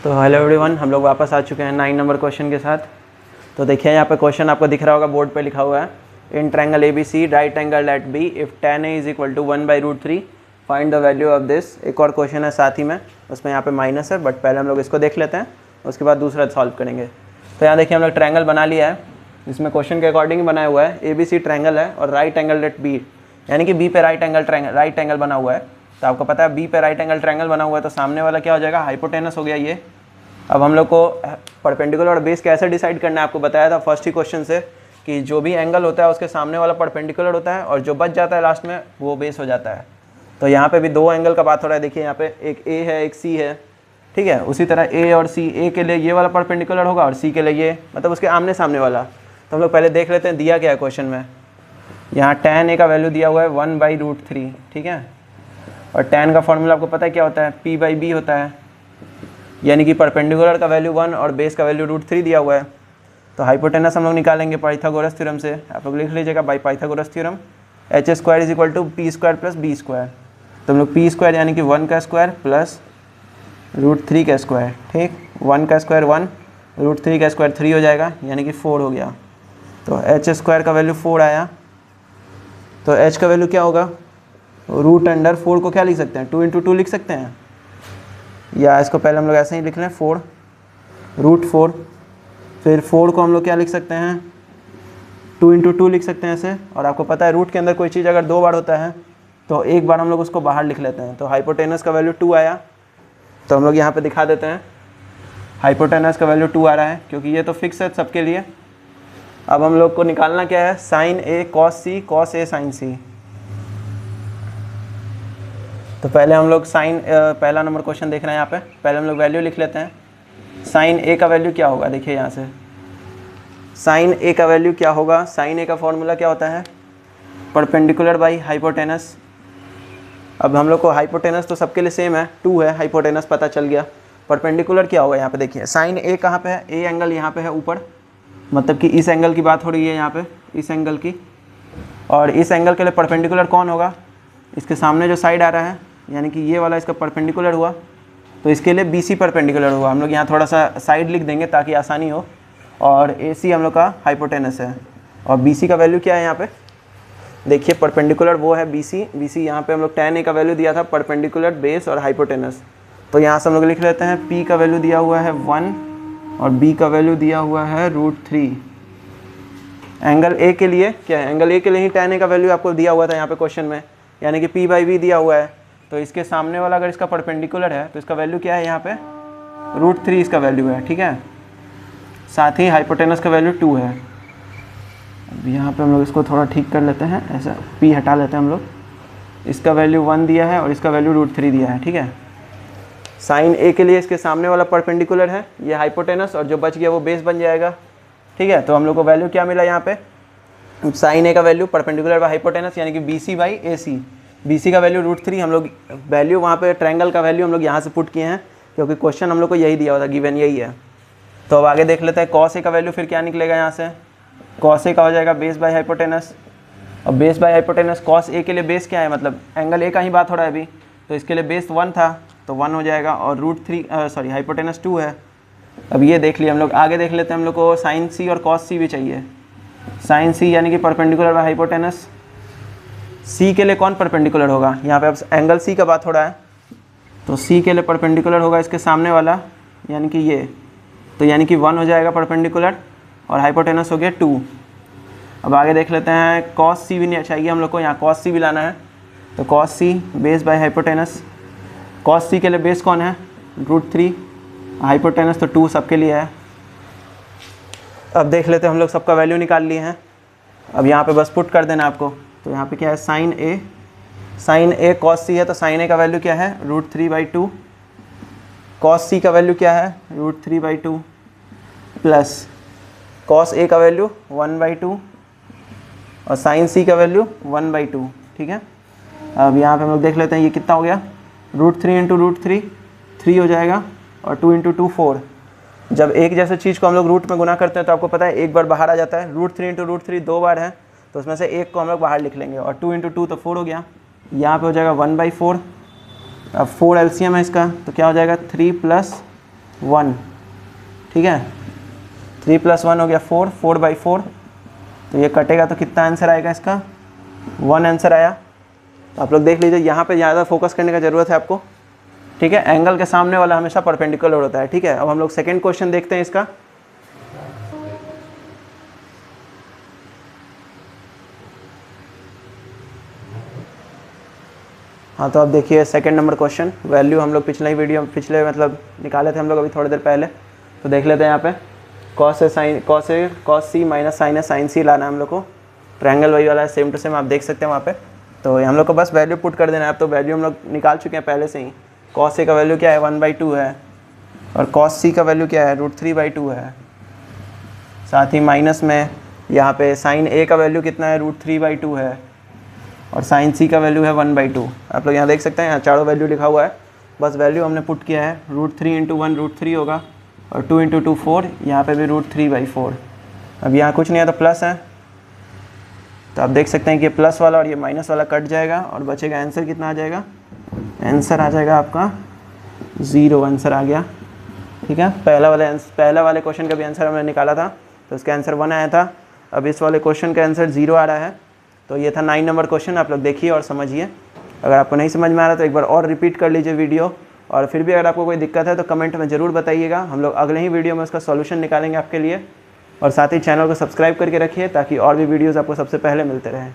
तो hello everyone, हम लोग वापस आ चुके हैं 9 नंबर क्वेश्चन के साथ। तो देखिए यहाँ पे क्वेश्चन आपको दिख रहा होगा, बोर्ड पे लिखा हुआ है in triangle A B C right angle at B if tan a is equal to 1/√3 find the value of this. एक और क्वेश्चन है साथ ही में, उसमें यहाँ पे माइनस है, बट पहले हम लोग इसको देख लेते हैं, उसके बाद दूसरा सॉल्व करेंगे। तो यहाँ देखिए हम लोग ट्रायंगल बना लिया है, इसमें क्वेश्चन के अकॉर्डिंग बनाया हुआ है। ए बी सी ट्रायंगल है और राइट एंगल एट बी, यानी कि बी पे राइट एंगल बना हुआ है। तो आपको पता है बी पे राइट एंगल ट्रायंगल बना हुआ है, तो सामने वाला क्या हो जाएगा, हाइपोटेनस हो गया ये। अब हम लोग को परपेंडिकुलर और बेस कैसे डिसाइड करना है, आपको बताया था फर्स्ट ही क्वेश्चन से कि जो भी एंगल होता है उसके सामने वाला परपेंडिकुलर होता है और जो बच जाता है लास्ट में वो बेस हो जाता है। तो यहाँ पे भी दो एंगल का बात हो रहा है। देखिए यहाँ पे एक ए है एक सी है, ठीक है। उसी तरह ए और सी, ए के लिए ये वाला परपेंडिकुलर होगा और सी के लिए ये, मतलब उसके आमने सामने वाला। तो हम लोग पहले देख लेते हैं दिया क्या है क्वेश्चन में। यहाँ tan a का वैल्यू दिया हुआ है 1/√3, ठीक है। और tan का फॉर्मूला आपको पता है क्या होता है, p/b होता है, यानी कि परपेंडिकुलर का वैल्यू 1 और बेस का वैल्यू √3 दिया हुआ है। तो हाइपोटेनस हम लोग निकालेंगे पाइथागोरस थ्योरम से। आप लोग लिख लीजिएगा by Pythagoras theorem, h² = p² + b²। तो हम लोग p² यानी कि 1 का स्क्वायर प्लस √3 का स्क्वायर, ठीक। 1 का स्क्वायर 1, √3 का स्क्वायर 3 हो जाएगा, यानी कि 4 हो गया। तो h² का वैल्यू 4 आया। तो h का वैल्यू क्या होगा, √4 को क्या लिख सकते हैं, 2 × 2 लिख सकते हैं, या इसको पहले हम लोग ऐसे ही लिख लें 4 √4। फिर 4 को हम लोग क्या लिख सकते हैं, 2 × 2 लिख सकते हैं ऐसे। और आपको पता है रूट के अंदर कोई चीज़ अगर 2 बार होता है तो एक बार हम लोग उसको बाहर लिख लेते हैं। तो हाइपोटेनस का वैल्यू 2 आया, तो हम लोग यहाँ पे दिखा देते हैं हाइपोटेनस का वैल्यू 2 आ रहा है, क्योंकि ये तो फिक्स है सबके लिए। अब हम लोग को निकालना क्या है, sin a cos c cos a sin c। तो पहले हम लोग पहला नंबर क्वेश्चन देख रहे हैं यहाँ पे। पहले हम लोग वैल्यू लिख लेते हैं। sin a का वैल्यू क्या होगा, देखिए यहाँ से sin a का वैल्यू क्या होगा। sin a का फॉर्मूला क्या होता है, परपेंडिकुलर बाई हाइपोटेनस। अब हम लोग को हाइपोटेनस तो सबके लिए सेम है, 2 है, हाइपोटेनस पता चल गया। परपेंडिकुलर क्या होगा, यहाँ पे देखिए sin a कहाँ पे है, a एंगल यहाँ पे है ऊपर, मतलब कि इस एंगल की बात हो रही है यहाँ पे, इस एंगल की। और इस एंगल के लिए परपेंडिकुलर कौन होगा, इसके सामने जो साइड आ रहा है, यानी कि ये वाला इसका परपेंडिकुलर हुआ, तो इसके लिए BC परपेंडिकुलर हुआ। हम लोग यहाँ थोड़ा सा साइड लिख देंगे ताकि आसानी हो। और AC हम लोग का हाइपोटेनस है, और BC का वैल्यू क्या है यहाँ पे, देखिए परपेंडिकुलर वो है BC यहाँ पे हम लोग tan a का वैल्यू दिया था, परपेंडिकुलर बेस और हाइपोटेनस। तो यहाँ से हम लोग लिख लेते हैं P का वैल्यू दिया हुआ है 1 और B का वैल्यू दिया हुआ है √3। एंगल A के लिए क्या है, एंगल A के लिए ही tan a का वैल्यू आपको दिया हुआ था यहाँ पे क्वेश्चन में, यानी कि p/b दिया हुआ है। तो इसके सामने वाला अगर इसका परपेंडिकुलर है तो इसका वैल्यू क्या है, यहाँ पे √3 इसका वैल्यू है, ठीक है। साथ ही हाइपोटेनस का वैल्यू 2 है। अब यहाँ पे हम लोग इसको थोड़ा ठीक कर लेते हैं, ऐसा p हटा लेते हैं हम लोग। इसका वैल्यू 1 दिया है और इसका वैल्यू √3 दिया है, ठीक है। sin a के लिए इसके सामने वाला परपेंडिकुलर है, ये हाइपोटेनस, और जो बच गया वो बेस बन जाएगा, ठीक है। तो हम लोग को वैल्यू क्या मिला यहाँ पे, sin a का वैल्यू परपेंडिकुलर बाई हाइपोटेनस यानी कि BC/AC। BC का वैल्यू √3, हम लोग वैल्यू वहाँ पे ट्रायंगल का वैल्यू हम लोग यहाँ से पुट किए हैं, क्योंकि क्वेश्चन हम लोग को यही दिया हुआ था, गिवन यही है। तो अब आगे देख लेते हैं cos a का वैल्यू फिर क्या निकलेगा यहाँ से। cos a का हो जाएगा बेस बाई हाइपोटेनस, और base by hypotenuse cos a के लिए बेस क्या है, मतलब एंगल a का ही बात हो रहा है अभी, तो इसके लिए बेस 1 था तो 1 हो जाएगा, और हाइपोटेनस 2 है। अब ये देख लिया हम लोग। आगे देख लेते हैं, हम लोग को sin c और cos c भी चाहिए। sin c यानी कि परपेंडिकुलर बाई हाइपोटेनस। c के लिए कौन परपेंडिकुलर होगा, यहाँ पे अब एंगल c का बात हो रहा है, तो c के लिए परपेंडिकुलर होगा इसके सामने वाला, यानी कि ये, तो यानी कि 1 हो जाएगा परपेंडिकुलर, और हाइपोटेनस हो गया 2। अब आगे देख लेते हैं, cos c भी नहीं चाहिए हम लोग को, यहाँ cos c भी लाना है। तो cos c base by hypotenuse, cos c के लिए बेस कौन है, √3, हाइपोटेनस तो 2 सबके लिए है। अब देख लेते हैं, हम लोग सबका वैल्यू निकाल लिए हैं। अब यहाँ पे बस पुट कर देना आपको। तो यहाँ पे क्या है, sin a cos c है, तो sin a का वैल्यू क्या है, √3/2। cos c का वैल्यू क्या है, √3/2, प्लस cos a का वैल्यू 1/2 और sin c का वैल्यू 1/2, ठीक है। अब यहाँ पे हम लोग देख लेते हैं ये कितना हो गया, √3 × √3 3 हो जाएगा, और 2 × 2 4। जब एक जैसे चीज़ को हम लोग रूट में गुना करते हैं तो आपको पता है एक बार बाहर आ जाता है। √3 × √3 2 बार है, तो उसमें से एक को हम लोग बाहर लिख लेंगे, और 2 × 2 तो 4 हो गया। यहाँ पे हो जाएगा 1/4। अब 4 LCM है इसका, तो क्या हो जाएगा 3 + 1, ठीक है। 3 + 1 हो गया 4, 4/4, तो ये कटेगा तो कितना आंसर आएगा इसका, 1 आंसर आया। तो आप लोग देख लीजिए, यहाँ पे ज़्यादा फोकस करने का ज़रूरत है आपको, ठीक है। एंगल के सामने वाला हमेशा परपेंडिकुलर होता है, ठीक है। अब हम लोग सेकेंड क्वेश्चन देखते हैं इसका। हाँ, तो अब देखिए सेकंड नंबर क्वेश्चन, वैल्यू हम लोग पिछले मतलब निकाले थे हम लोग अभी थोड़ी देर पहले, तो देख लेते हैं यहाँ पे। कॉस सी माइनस साइन है, साइन सी लाना है हम लोग को। ट्रायंगल वही वाला है, सेम टू सेम आप देख सकते हैं वहाँ पे। तो हम लोग को बस वैल्यू पुट कर देना है। अब तो वैल्यू हम लोग निकाल चुके हैं पहले से ही। कॉस ए का वैल्यू क्या है, 1/2 है, और कॉस सी का वैल्यू क्या है, √3/2 है। साथ ही माइनस में यहाँ पे साइन ए का वैल्यू कितना है, √3/2 है, और साइन सी का वैल्यू है 1/2। आप लोग यहाँ देख सकते हैं, यहाँ चारों वैल्यू लिखा हुआ है। बस वैल्यू हमने पुट किया है, √3 × 1 √3 होगा, और 2 × 2 4, यहाँ पे भी √3/4। अब यहाँ कुछ नहीं है तो प्लस है, तो आप देख सकते हैं कि प्लस वाला और ये माइनस वाला कट जाएगा, और बचेगा आंसर कितना आ जाएगा, आंसर आ जाएगा आपका 0 आंसर आ गया, ठीक है। पहला वाले क्वेश्चन का भी आंसर हमने निकाला था, तो उसका आंसर 1 आया था। अब इस वाले क्वेश्चन का आंसर 0 आ रहा है। तो ये था 9 नंबर क्वेश्चन, आप लोग देखिए और समझिए। अगर आपको नहीं समझ में आ रहा तो एक बार और रिपीट कर लीजिए वीडियो, और फिर भी अगर आपको कोई दिक्कत है तो कमेंट में ज़रूर बताइएगा। हम लोग अगले ही वीडियो में उसका सॉल्यूशन निकालेंगे आपके लिए। और साथ ही चैनल को सब्सक्राइब करके रखिए ताकि और भी वीडियोज़ आपको सबसे पहले मिलते रहें।